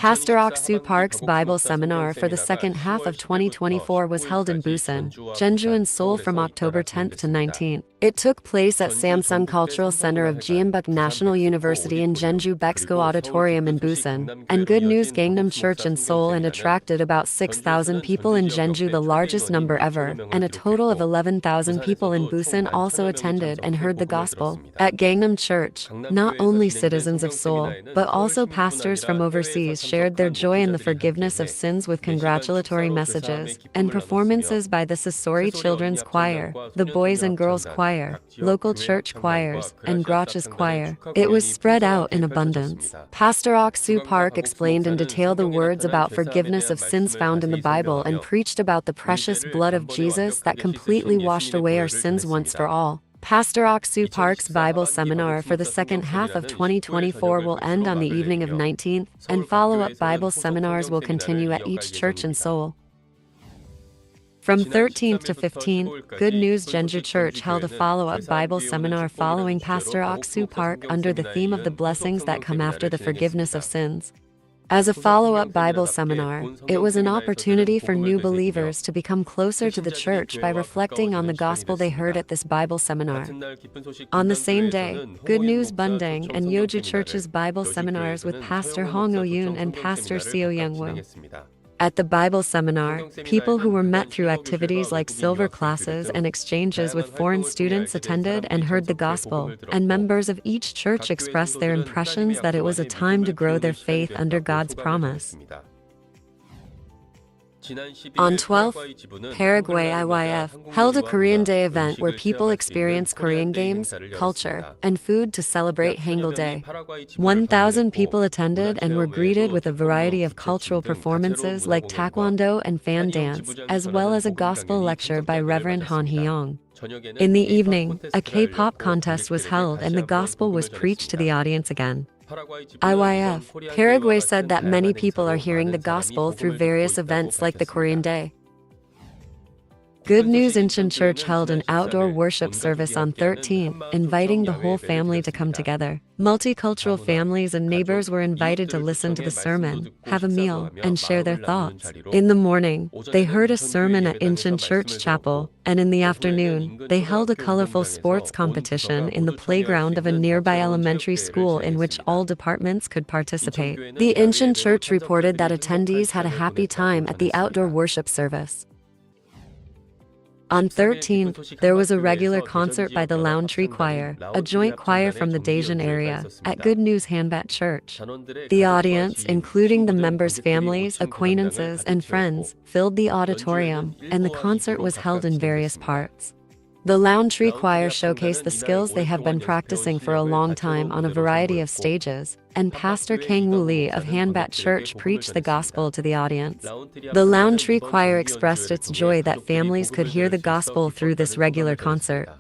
Pastor Ok-soo Park's Bible seminar for the second half of 2024 was held in Busan, Jeonju and Seoul from October 10th to 19th. It took place at Samsung Cultural Center of Jeonbuk National University in Jeonju Bexco Auditorium in Busan, and Good News Gangnam Church in Seoul, and attracted about 6,000 people in Jeonju, the largest number ever, and a total of 11,000 people in Busan also attended and heard the gospel. At Gangnam Church, not only citizens of Seoul, but also pastors from overseas shared their joy in the forgiveness of sins with congratulatory messages and performances by the Sasori Children's Choir, the Boys and Girls Choir, local church choirs, and Groch's Choir. It was spread out in abundance. Pastor Ok-soo Park explained in detail the words about forgiveness of sins found in the Bible and preached about the precious blood of Jesus that completely washed away our sins once for all. Pastor Ok-soo Park's Bible seminar for the second half of 2024 will end on the evening of 19th, and follow-up Bible seminars will continue at each church in Seoul. From 13th to 15th, Good News Jeonju Church held a follow-up Bible seminar following Pastor Ok-soo Park under the theme of the blessings that come after the forgiveness of sins. As a follow-up Bible seminar, it was an opportunity for new believers to become closer to the church by reflecting on the gospel they heard at this Bible seminar. On the same day, Good News Bundang and Yeoju Church's Bible seminars with Pastor Hong Oh-yoon and Pastor Seo Young-woo. At the Bible seminar, people who were met through activities like silver classes and exchanges with foreign students attended and heard the gospel, and members of each church expressed their impressions that it was a time to grow their faith under God's promise. On 12th, Paraguay IYF held a Korean Day event where people experienced Korean games, culture, and food to celebrate Hangul Day. 1,000 people attended and were greeted with a variety of cultural performances like taekwondo and fan dance, as well as a gospel lecture by Reverend Han Hee-young. In the evening, a K-pop contest was held and the gospel was preached to the audience again. IYF Paraguay said that many people are hearing the gospel through various events like the Korean Day. Good News Incheon Church held an outdoor worship service on 13th, inviting the whole family to come together. Multicultural families and neighbors were invited to listen to the sermon, have a meal, and share their thoughts. In the morning, they heard a sermon at Incheon Church Chapel, and in the afternoon, they held a colorful sports competition in the playground of a nearby elementary school in which all departments could participate. The Incheon Church reported that attendees had a happy time at the outdoor worship service. On 13th, there was a regular concert by the Lawn Tree Choir, a joint choir from the Daejeon area, at Good News Hanbat Church. The audience, including the members' families, acquaintances, and friends, filled the auditorium, and the concert was held in various parts. The Lawn Tree Choir showcased the skills they have been practicing for a long time on a variety of stages, and Pastor Kang Woo Lee of Hanbat Church preached the gospel to the audience. The Lawn Tree Choir expressed its joy that families could hear the gospel through this regular concert.